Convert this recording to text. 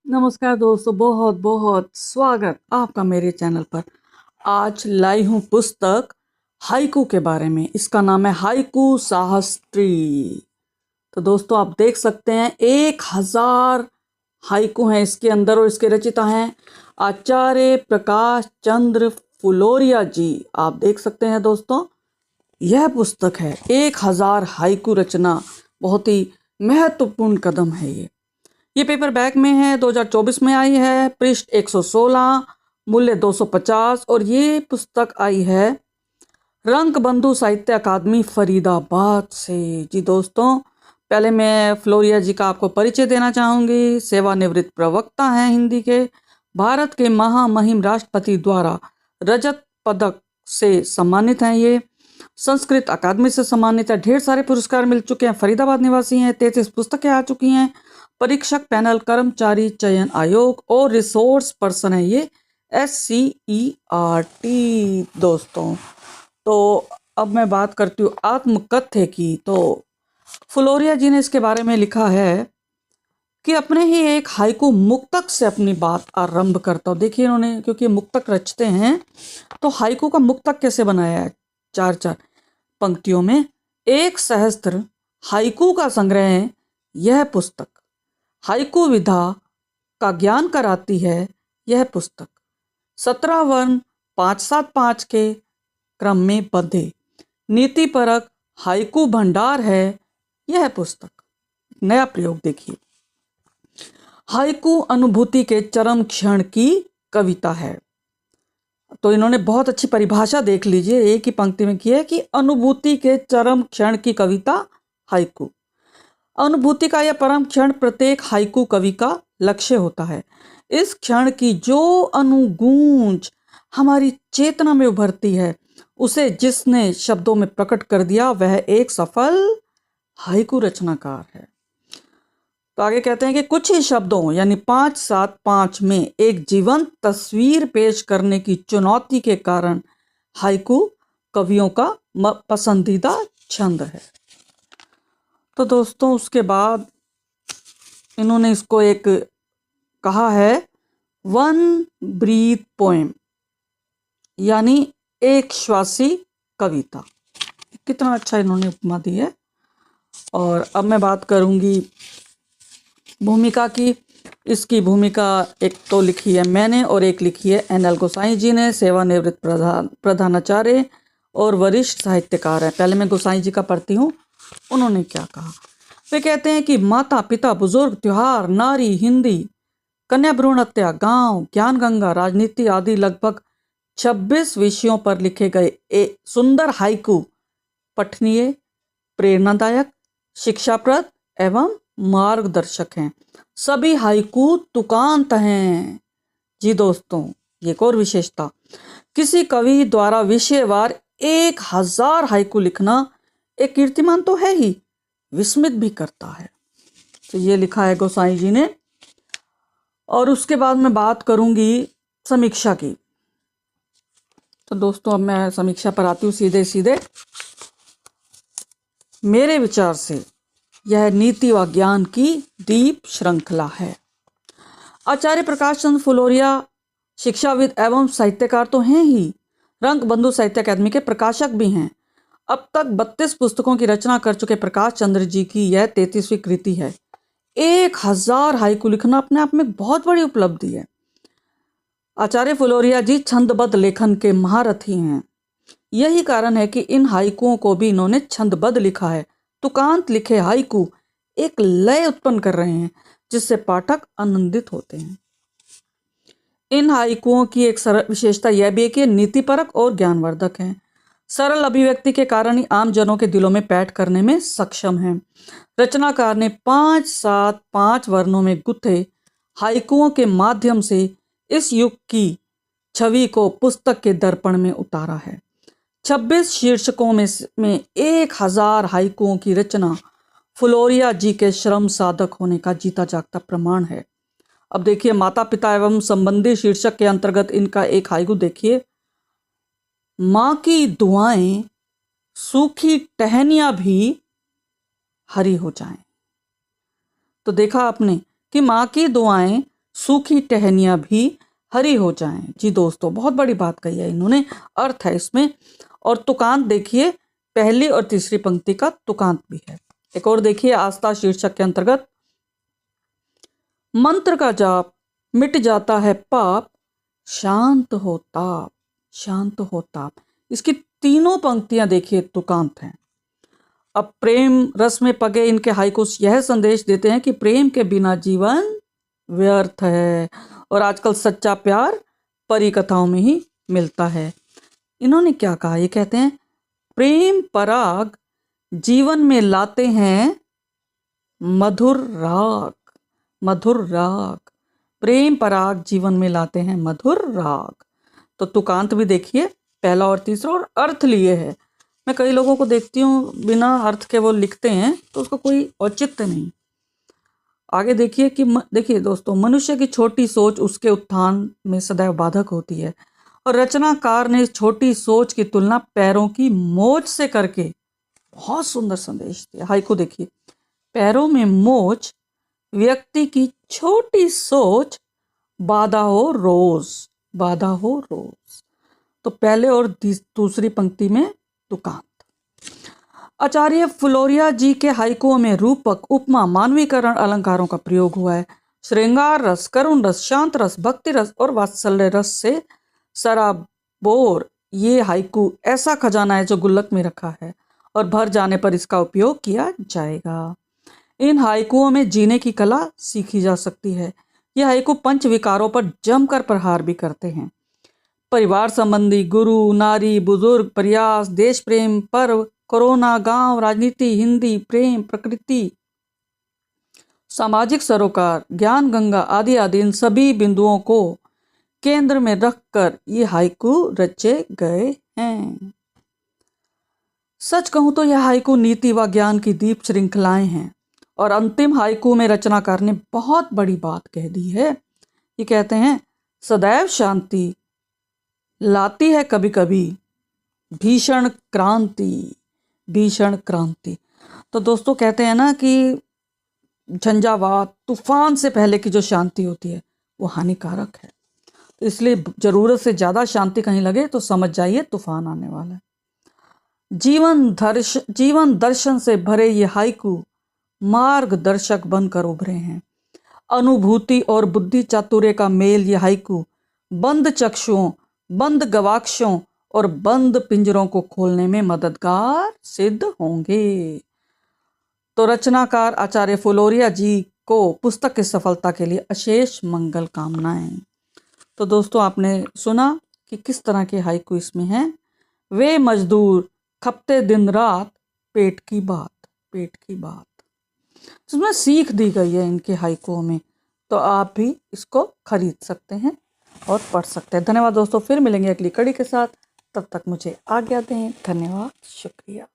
नमस्कार दोस्तों, बहुत बहुत स्वागत आपका मेरे चैनल पर। आज लाई हूँ पुस्तक हाइकू के बारे में। इसका नाम है हाइकू शास्त्री। तो दोस्तों आप देख सकते हैं 1000 हाइकू हैं इसके अंदर और इसके रचिता हैं आचार्य प्रकाश चंद्र फुलोरिया जी। आप देख सकते हैं दोस्तों, यह पुस्तक है 1000 हाइकू रचना। बहुत ही महत्वपूर्ण कदम है ये पेपर बैक में है, 2024 में आई है, पृष्ठ 116, मूल्य 250। और ये पुस्तक आई है रंगबंधु साहित्य अकादमी फरीदाबाद से। जी दोस्तों, पहले मैं फ्लोरिया जी का आपको परिचय देना चाहूँगी। सेवानिवृत्त प्रवक्ता हैं हिंदी के, भारत के महामहिम राष्ट्रपति द्वारा रजत पदक से सम्मानित हैं ये, संस्कृत अकादमी से सम्मानित है, ढेर सारे पुरस्कार मिल चुके हैं, फरीदाबाद निवासी हैं, 33 पुस्तकें आ चुकी हैं, परीक्षक पैनल, कर्मचारी चयन आयोग और रिसोर्स पर्सन है ये SCERT। दोस्तों तो अब मैं बात करती हूँ आत्मकथ्य की। तो फ्लोरिया जी ने इसके बारे में लिखा है कि अपने ही एक हाइकू मुक्तक से अपनी बात आरंभ करता हूँ। देखिए इन्होंने, क्योंकि मुक्तक रचते हैं तो हाइकू का मुक्तक कैसे बनाया है, 4-4 पंक्तियों में। एक सहस्त्र हाइकू का संग्रह है यह पुस्तक, हाइकू विधा का ज्ञान कराती है यह पुस्तक, 17 वर्ण 575 के क्रम में बंधे नीतिपरक हाइकू भंडार है यह पुस्तक। नया प्रयोग देखिए, हाइकू अनुभूति के चरम क्षण की कविता है। तो इन्होंने बहुत अच्छी परिभाषा देख लीजिए, एक ही पंक्ति में की है कि अनुभूति के चरम क्षण की कविता हाइकू। अनुभूति का यह परम क्षण प्रत्येक हाइकू कवि का लक्ष्य होता है। इस क्षण की जो अनुगूंज हमारी चेतना में उभरती है, उसे जिसने शब्दों में प्रकट कर दिया वह एक सफल हाइकू रचनाकार है। तो आगे कहते हैं कि कुछ ही शब्दों यानी 5-7-5 में एक जीवंत तस्वीर पेश करने की चुनौती के कारण हाइकू कवियों का पसंदीदा छंद है। तो दोस्तों उसके बाद इन्होंने इसको एक कहा है वन ब्रीथ पोएम, यानी एक श्वासी कविता। कितना अच्छा इन्होंने उपमा दी है। और अब मैं बात करूंगी भूमिका की। इसकी भूमिका एक तो लिखी है मैंने और एक लिखी है NL गोसाई जी ने, सेवानिवृत्त प्रधानाचार्य और वरिष्ठ साहित्यकार है। पहले मैं गोसाई जी का पढ़ती हूँ, उन्होंने क्या कहा। वे कहते हैं कि माता पिता, बुजुर्ग, त्योहार, नारी, हिंदी, कन्या भ्रूण हत्या, गांव, ज्ञान गंगा, राजनीति आदि लगभग 26 विषयों पर लिखे गए सुंदर हाइकू पठनीय, प्रेरणादायक, शिक्षाप्रद एवं मार्गदर्शक हैं। सभी हाइकू तुकांत हैं। जी दोस्तों, ये एक और विशेषता, किसी कवि द्वारा विषयवार 1000 हाइकू लिखना एक कीर्तिमान तो है ही, विस्मित भी करता है। तो ये लिखा है गोसाई जी ने। और उसके बाद मैं बात करूंगी समीक्षा की। तो दोस्तों अब मैं समीक्षा पर आती हूँ सीधे सीधे। मेरे विचार से यह नीति व ज्ञान की दीप श्रृंखला है। आचार्य प्रकाश चंद्र फुलोरिया शिक्षाविद एवं साहित्यकार तो हैं ही, रंगबंधु साहित्य अकादमी के प्रकाशक भी हैं। अब तक 32 पुस्तकों की रचना कर चुके प्रकाश चंद्र जी की यह 33वीं कृति है। 1000 हाइकू लिखना अपने आप में बहुत बड़ी उपलब्धि है। आचार्य फुलोरिया जी छंदबद्ध लेखन के महारथी हैं। यही कारण है कि इन हाइकुओं को भी इन्होंने छंदबद्ध लिखा है। तुकांत लिखे हाइकू एक लय उत्पन्न कर रहे हैं जिससे पाठक आनंदित होते हैं। इन हाइकुओं की एक सरल विशेषता यह भी है कि नीतिपरक और ज्ञानवर्धक हैं। सरल अभिव्यक्ति के कारण ही आम जनों के दिलों में पैठ करने में सक्षम हैं। रचनाकार ने 5-7-5 वर्णों में गुथे हाइकुओं के माध्यम से इस युग की छवि को पुस्तक के दर्पण में उतारा है। 26 शीर्षकों में 1000 हाइकुओं की रचना फ्लोरिया जी के श्रम साधक होने का जीता जागता प्रमाण है। अब देखिए, माता पिता एवं संबंधी शीर्षक के अंतर्गत इनका एक हाइकू देखिए। माँ की दुआएं सूखी टहनियां भी हरी हो जाएं। तो देखा आपने कि माँ की दुआएं सूखी टहनियाँ भी हरी हो जाएं। जी दोस्तों, बहुत बड़ी बात कही है इन्होंने, अर्थ है इसमें। और तुकांत देखिए, पहली और तीसरी पंक्ति का तुकांत भी है। एक और देखिए, आस्था शीर्षक के अंतर्गत, मंत्र का जाप मिट जाता है पाप, शांत हो ताप, शांत हो ताप। इसकी तीनों पंक्तियां देखिए तुकांत हैं। अब प्रेम रस में पगे इनके हाइकुस यह संदेश देते हैं कि प्रेम के बिना जीवन व्यर्थ है, और आजकल सच्चा प्यार परी कथाओं में ही मिलता है। इन्होंने क्या कहा, ये कहते हैं, प्रेम पराग जीवन में लाते हैं मधुर राग, मधुर राग। प्रेम पराग जीवन में लाते हैं मधुर राग। तो तुकांत भी देखिए, पहला और तीसरा, और अर्थ लिए है। मैं कई लोगों को देखती हूँ बिना अर्थ के वो लिखते हैं, तो उसका कोई औचित्य नहीं। आगे देखिए कि देखिए दोस्तों, मनुष्य की छोटी सोच उसके उत्थान में सदैव बाधक होती है, और रचनाकार ने इस छोटी सोच की तुलना पैरों की मोच से करके बहुत सुंदर संदेश दिया। हाइकू देखिए, पैरों में मोच व्यक्ति की छोटी सोच, बाधा हो रोज, बाधा हो रोज। तो पहले और दूसरी पंक्ति में तुकांत। आचार्य फ्लोरिया जी के हाइकुओं में रूपक, उपमा, मानवीकरण अलंकारों का प्रयोग हुआ है। श्रृंगार रस, करुण रस, शांत रस, भक्ति रस और वात्सल्य रस से सराबोर ये हाइकू ऐसा खजाना है जो गुल्लक में रखा है, और भर जाने पर इसका उपयोग किया जाएगा। इन हाइकुओं में जीने की कला सीखी जा सकती है। यह हाइकू पंच विकारों पर जमकर प्रहार भी करते हैं। परिवार संबंधी, गुरु, नारी, बुजुर्ग, प्रयास, देश प्रेम, पर्व, कोरोना, गांव, राजनीति, हिंदी, प्रेम, प्रकृति, सामाजिक सरोकार, ज्ञान गंगा आदि आदि, इन सभी बिंदुओं को केंद्र में रखकर ये हाइकू रचे गए हैं। सच कहूं तो यह हाइकू नीति व ज्ञान की दीप श्रृंखलाएं हैं, और अंतिम हाइकू में रचनाकार ने बहुत बड़ी बात कह दी है। ये कहते हैं, सदैव शांति लाती है कभी कभी भीषण क्रांति, भीषण क्रांति। तो दोस्तों कहते हैं ना कि झंझावात, तूफान से पहले की जो शांति होती है वो हानिकारक है। तो इसलिए जरूरत से ज्यादा शांति कहीं लगे तो समझ जाइए तूफान आने वाला है। जीवन दर्शन से भरे ये हाइकू मार्गदर्शक बनकर उभरे हैं। अनुभूति और बुद्धि चातुर्य का मेल ये हाइकू बंद चक्षुओं, बंद गवाक्षों और बंद पिंजरों को खोलने में मददगार सिद्ध होंगे। तो रचनाकार आचार्य फ्लोरिया जी को पुस्तक की सफलता के लिए अशेष मंगल कामनाएं। तो दोस्तों, आपने सुना कि किस तरह के हाइकू इसमें हैं। वे मजदूर खपते दिन रात, पेट की बात, पेट की बात। इसमें सीख दी गई है इनके हाइकुओं में, तो आप भी इसको खरीद सकते हैं और पढ़ सकते हैं। धन्यवाद दोस्तों, फिर मिलेंगे अगली कड़ी के साथ। तब तक मुझे आज्ञा दें। धन्यवाद, शुक्रिया।